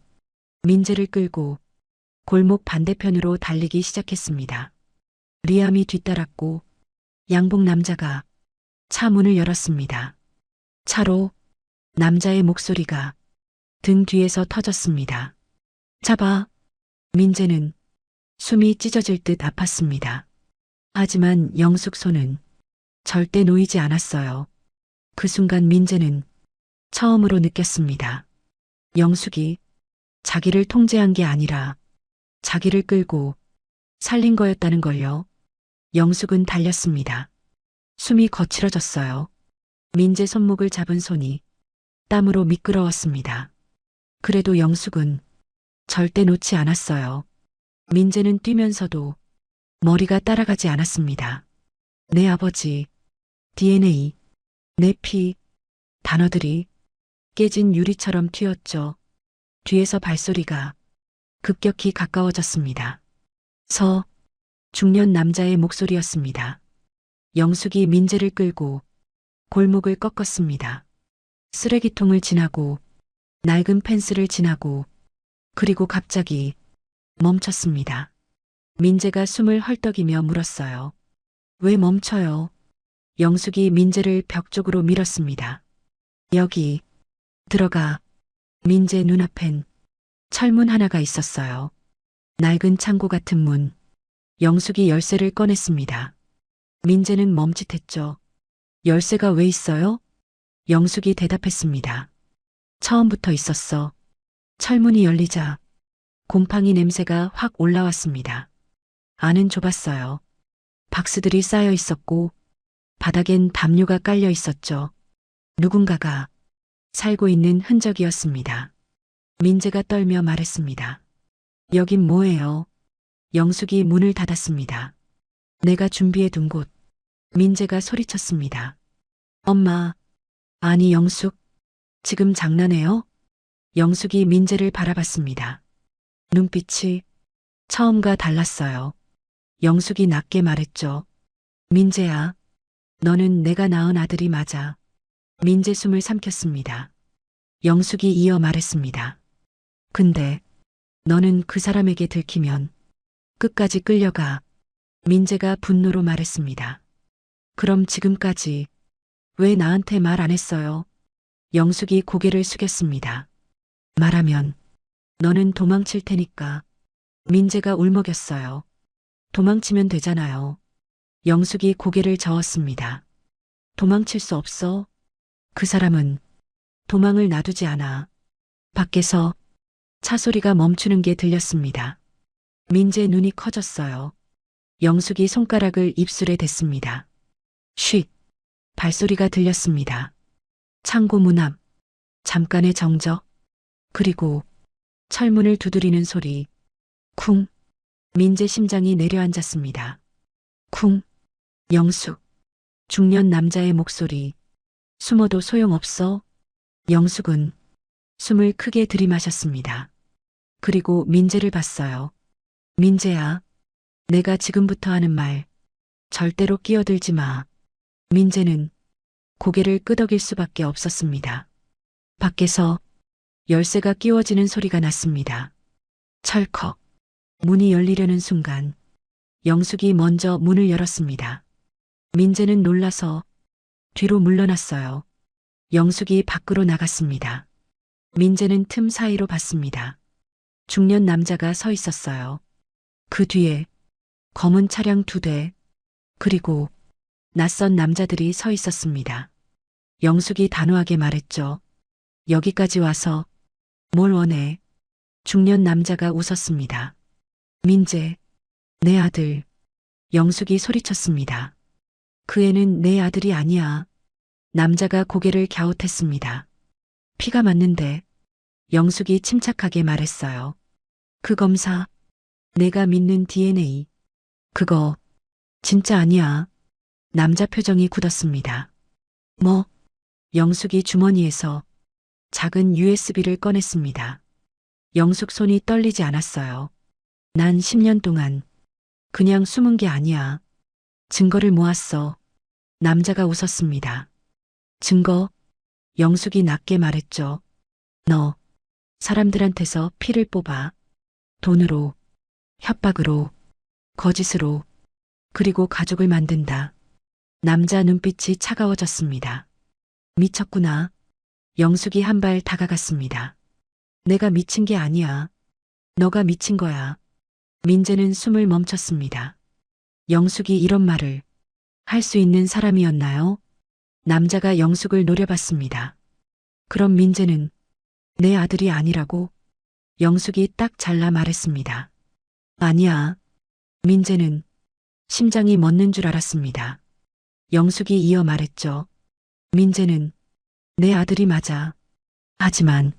민재를 끌고 골목 반대편으로 달리기 시작했습니다. 리암이 뒤따랐고 양복 남자가 차 문을 열었습니다. 차로 남자의 목소리가 등 뒤에서 터졌습니다. 잡아. 민재는 숨이 찢어질 듯 아팠습니다. 하지만 영숙 손은 절대 놓이지 않았어요. 그 순간 민재는 처음으로 느꼈습니다. 영숙이 자기를 통제한 게 아니라 자기를 끌고 살린 거였다는 걸요. 영숙은 달렸습니다. 숨이 거칠어졌어요. 민재 손목을 잡은 손이 땀으로 미끄러웠습니다. 그래도 영숙은 절대 놓지 않았어요. 민재는 뛰면서도 머리가 따라가지 않았습니다. 내 아버지, DNA, 내 피, 단어들이 깨진 유리처럼 튀었죠. 뒤에서 발소리가 급격히 가까워졌습니다. 중년 남자의 목소리였습니다. 영숙이 민재를 끌고 골목을 꺾었습니다. 쓰레기통을 지나고 낡은 펜스를 지나고 그리고 갑자기 멈췄습니다. 민재가 숨을 헐떡이며 물었어요. 왜 멈춰요? 영숙이 민재를 벽 쪽으로 밀었습니다. 여기 들어가. 민재 눈앞엔 철문 하나가 있었어요. 낡은 창고 같은 문. 영숙이 열쇠를 꺼냈습니다. 민재는 멈칫했죠. 열쇠가 왜 있어요? 영숙이 대답했습니다. 처음부터 있었어. 철문이 열리자 곰팡이 냄새가 확 올라왔습니다. 안은 좁았어요. 박스들이 쌓여 있었고 바닥엔 담요가 깔려 있었죠. 누군가가 살고 있는 흔적이었습니다. 민재가 떨며 말했습니다. 여긴 뭐예요? 영숙이 문을 닫았습니다. 내가 준비해 둔 곳. 민재가 소리쳤습니다. 엄마. 아니 영숙. 지금 장난해요? 영숙이 민재를 바라봤습니다. 눈빛이 처음과 달랐어요. 영숙이 낮게 말했죠. 민재야. 너는 내가 낳은 아들이 맞아. 민재 숨을 삼켰습니다. 영숙이 이어 말했습니다. 근데 너는 그 사람에게 들키면 끝까지 끌려가. 민재가 분노로 말했습니다. 그럼 지금까지 왜 나한테 말 안 했어요? 영숙이 고개를 숙였습니다. 말하면 너는 도망칠 테니까. 민재가 울먹였어요. 도망치면 되잖아요. 영숙이 고개를 저었습니다. 도망칠 수 없어. 그 사람은 도망을 놔두지 않아. 밖에서 차 소리가 멈추는 게 들렸습니다. 민재 눈이 커졌어요. 영숙이 손가락을 입술에 댔습니다. 쉿. 발소리가 들렸습니다. 창고 문 앞. 잠깐의 정적. 그리고 철문을 두드리는 소리. 쿵. 민재 심장이 내려앉았습니다. 쿵. 영숙. 중년 남자의 목소리. 숨어도 소용없어. 영숙은 숨을 크게 들이마셨습니다. 그리고 민재를 봤어요. 민재야, 내가 지금부터 하는 말 절대로 끼어들지 마. 민재는 고개를 끄덕일 수밖에 없었습니다. 밖에서 열쇠가 끼워지는 소리가 났습니다. 철컥. 문이 열리려는 순간 영숙이 먼저 문을 열었습니다. 민재는 놀라서 뒤로 물러났어요. 영숙이 밖으로 나갔습니다. 민재는 틈 사이로 봤습니다. 중년 남자가 서 있었어요. 그 뒤에 검은 차량 2대, 그리고 낯선 남자들이 서 있었습니다. 영숙이 단호하게 말했죠. 여기까지 와서 뭘 원해? 중년 남자가 웃었습니다. 민재, 내 아들. 영숙이 소리쳤습니다. 그 애는 내 아들이 아니야. 남자가 고개를 갸웃했습니다. 피가 맞는데. 영숙이 침착하게 말했어요. 그 검사, 내가 믿는 DNA. 그거 진짜 아니야. 남자 표정이 굳었습니다. 뭐? 영숙이 주머니에서 작은 USB를 꺼냈습니다. 영숙 손이 떨리지 않았어요. 난 10년 동안 그냥 숨은 게 아니야. 증거를 모았어. 남자가 웃었습니다. 증거? 영숙이 낮게 말했죠. 너 사람들한테서 피를 뽑아. 돈으로, 협박으로, 거짓으로, 그리고 가족을 만든다. 남자 눈빛이 차가워졌습니다. 미쳤구나. 영숙이 한 발 다가갔습니다. 내가 미친 게 아니야. 너가 미친 거야. 민재는 숨을 멈췄습니다. 영숙이 이런 말을 할 수 있는 사람이었나요? 남자가 영숙을 노려봤습니다. 그럼 민재는 내 아들이 아니라고? 영숙이 딱 잘라 말했습니다. 아니야. 민재는 심장이 멎는 줄 알았습니다. 영숙이 이어 말했죠. 민재는 내 아들이 맞아. 하지만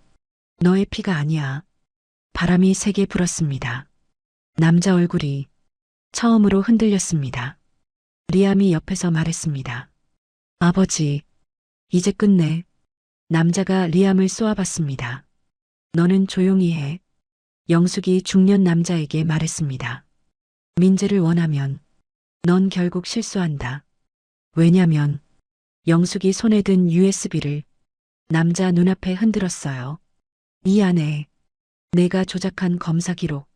너의 피가 아니야. 바람이 세게 불었습니다. 남자 얼굴이 처음으로 흔들렸습니다. 리암이 옆에서 말했습니다. 아버지, 이제 끝내. 남자가 리암을 쏘아봤습니다. 너는 조용히 해. 영숙이 중년 남자에게 말했습니다. 민재를 원하면 넌 결국 실수한다. 왜냐면 영숙이 손에 든 USB를 남자 눈앞에 흔들었어요. 이 안에 내가 조작한 검사 기록,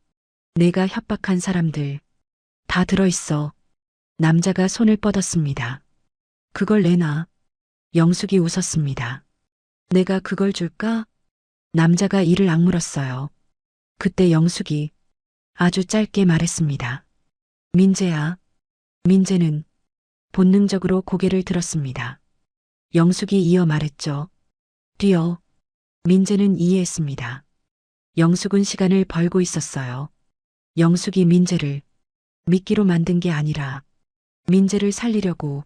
내가 협박한 사람들 다 들어있어. 남자가 손을 뻗었습니다. 그걸 내놔. 영숙이 웃었습니다. 내가 그걸 줄까? 남자가 이를 악물었어요. 그때 영숙이 아주 짧게 말했습니다. 민재야. 민재는 본능적으로 고개를 들었습니다. 영숙이 이어 말했죠. 뛰어. 민재는 이해했습니다. 영숙은 시간을 벌고 있었어요. 영숙이 민재를 미끼로 만든 게 아니라 민재를 살리려고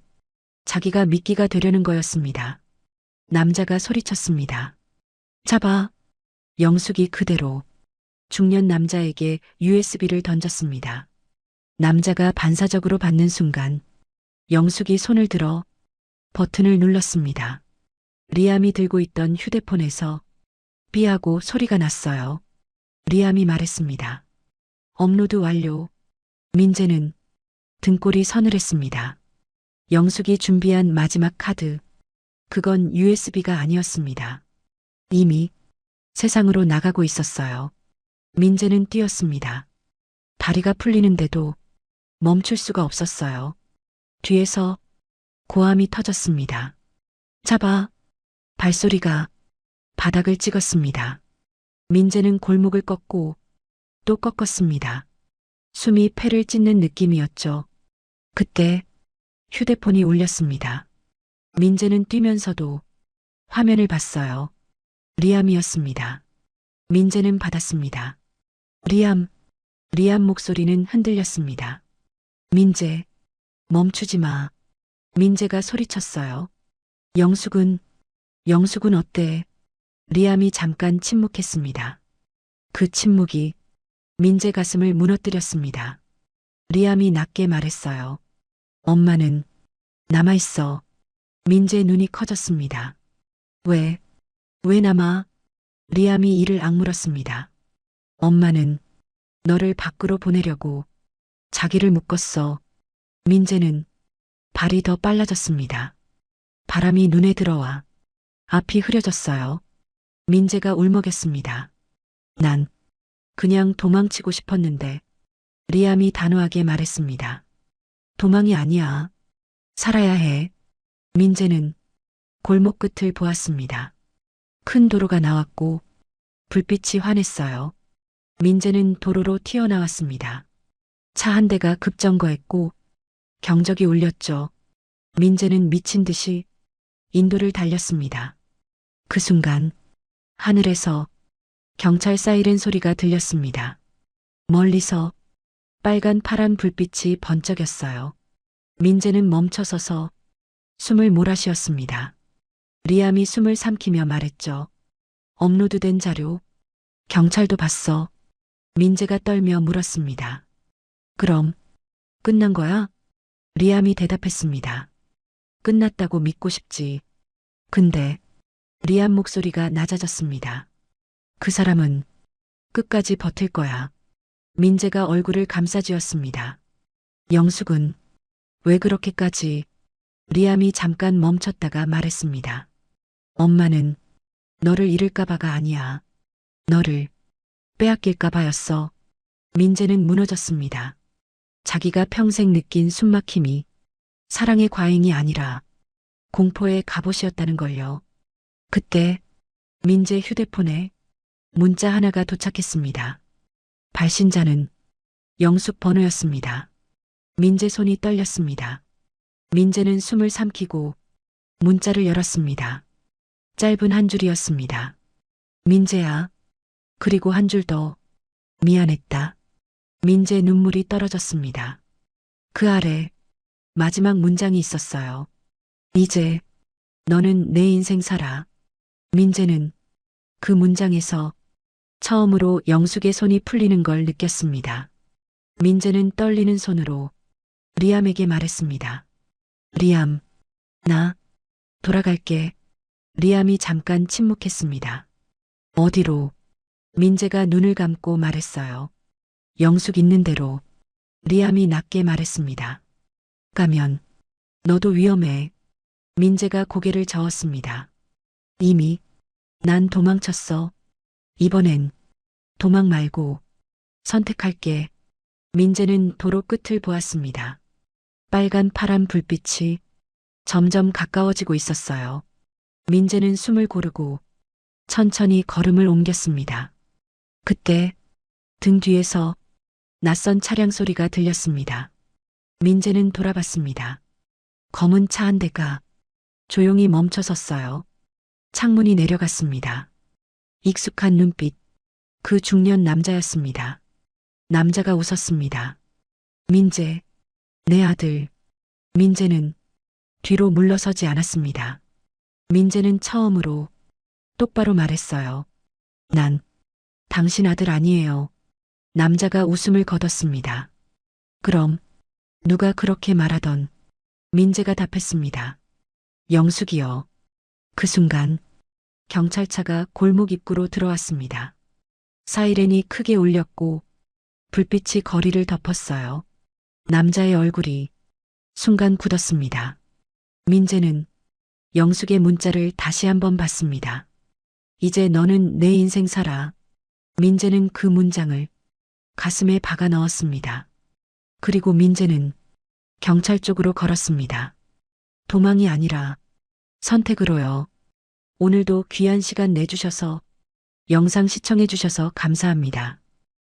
자기가 미끼가 되려는 거였습니다. 남자가 소리쳤습니다. 잡아. 영숙이 그대로 중년 남자에게 USB를 던졌습니다. 남자가 반사적으로 받는 순간 영숙이 손을 들어 버튼을 눌렀습니다. 리암이 들고 있던 휴대폰에서 삐하고 소리가 났어요. 리암이 말했습니다. 업로드 완료. 민재는 등골이 서늘했습니다. 영숙이 준비한 마지막 카드. 그건 USB가 아니었습니다. 이미 세상으로 나가고 있었어요. 민재는 뛰었습니다. 다리가 풀리는데도 멈출 수가 없었어요. 뒤에서 고함이 터졌습니다. 잡아. 발소리가 바닥을 찍었습니다. 민재는 골목을 꺾고 또 꺾었습니다. 숨이 폐를 찢는 느낌이었죠. 그때 휴대폰이 울렸습니다. 민재는 뛰면서도 화면을 봤어요. 리암이었습니다. 민재는 받았습니다. 리암. 리암 목소리는 흔들렸습니다. 민재, 멈추지 마. 민재가 소리쳤어요. 영숙은 어때? 리암이 잠깐 침묵했습니다. 그 침묵이 민재 가슴을 무너뜨렸습니다. 리암이 낮게 말했어요. 엄마는 남아있어. 민재의 눈이 커졌습니다. 왜, 왜 남아? 리암이 이를 악물었습니다. 엄마는 너를 밖으로 보내려고 자기를 묶었어. 민재는 발이 더 빨라졌습니다. 바람이 눈에 들어와 앞이 흐려졌어요. 민재가 울먹였습니다. 난 그냥 도망치고 싶었는데 리암이 단호하게 말했습니다. 도망이 아니야. 살아야 해. 민재는 골목 끝을 보았습니다. 큰 도로가 나왔고 불빛이 환했어요. 민재는 도로로 튀어나왔습니다. 차 한 대가 급정거했고 경적이 울렸죠. 민재는 미친 듯이 인도를 달렸습니다. 그 순간 하늘에서 경찰 사이렌 소리가 들렸습니다. 멀리서 빨간 파란 불빛이 번쩍였어요. 민재는 멈춰서서 숨을 몰아쉬었습니다. 리암이 숨을 삼키며 말했죠. 업로드된 자료. 경찰도 봤어. 민재가 떨며 물었습니다. 그럼 끝난 거야? 리암이 대답했습니다. 끝났다고 믿고 싶지. 근데 리암 목소리가 낮아졌습니다. 그 사람은 끝까지 버틸 거야. 민재가 얼굴을 감싸쥐었습니다. 영숙은 왜 그렇게까지? 리암이 잠깐 멈췄다가 말했습니다. 엄마는 너를 잃을까봐가 아니야. 너를 빼앗길까봐였어. 민재는 무너졌습니다. 자기가 평생 느낀 숨막힘이 사랑의 과잉이 아니라 공포의 갑옷이었다는 걸요. 그때 민재 휴대폰에 문자 하나가 도착했습니다. 발신자는 영숙 번호였습니다. 민재 손이 떨렸습니다. 민재는 숨을 삼키고 문자를 열었습니다. 짧은 한 줄이었습니다. 민재야. 그리고 한 줄 더. 미안했다. 민재 눈물이 떨어졌습니다. 그 아래 마지막 문장이 있었어요. 이제 너는 내 인생 살아. 민재는 그 문장에서 처음으로 영숙의 손이 풀리는 걸 느꼈습니다. 민재는 떨리는 손으로 리암에게 말했습니다. 리암, 나 돌아갈게. 리암이 잠깐 침묵했습니다. 어디로? 민재가 눈을 감고 말했어요. 영숙 있는 대로. 리암이 낮게 말했습니다. 가면 너도 위험해. 민재가 고개를 저었습니다. 이미 난 도망쳤어. 이번엔 도망 말고 선택할게. 민재는 도로 끝을 보았습니다. 빨간 파란 불빛이 점점 가까워지고 있었어요. 민재는 숨을 고르고 천천히 걸음을 옮겼습니다. 그때 등 뒤에서 낯선 차량 소리가 들렸습니다. 민재는 돌아봤습니다. 검은 차 한 대가 조용히 멈춰섰어요. 창문이 내려갔습니다. 익숙한 눈빛, 그 중년 남자였습니다. 남자가 웃었습니다. 민재, 내 아들. 민재는 뒤로 물러서지 않았습니다. 민재는 처음으로 똑바로 말했어요. 난 당신 아들 아니에요. 남자가 웃음을 거뒀습니다. 그럼 누가 그렇게 말하던? 민재가 답했습니다. 영숙이요. 그 순간 경찰차가 골목 입구로 들어왔습니다. 사이렌이 크게 울렸고 불빛이 거리를 덮었어요. 남자의 얼굴이 순간 굳었습니다. 민재는 영숙의 문자를 다시 한번 봤습니다. 이제 너는 내 인생 살아. 민재는 그 문장을 가슴에 박아 넣었습니다. 그리고 민재는 경찰 쪽으로 걸었습니다. 도망이 아니라 선택으로요. 오늘도 귀한 시간 내주셔서 영상 시청해 주셔서 감사합니다.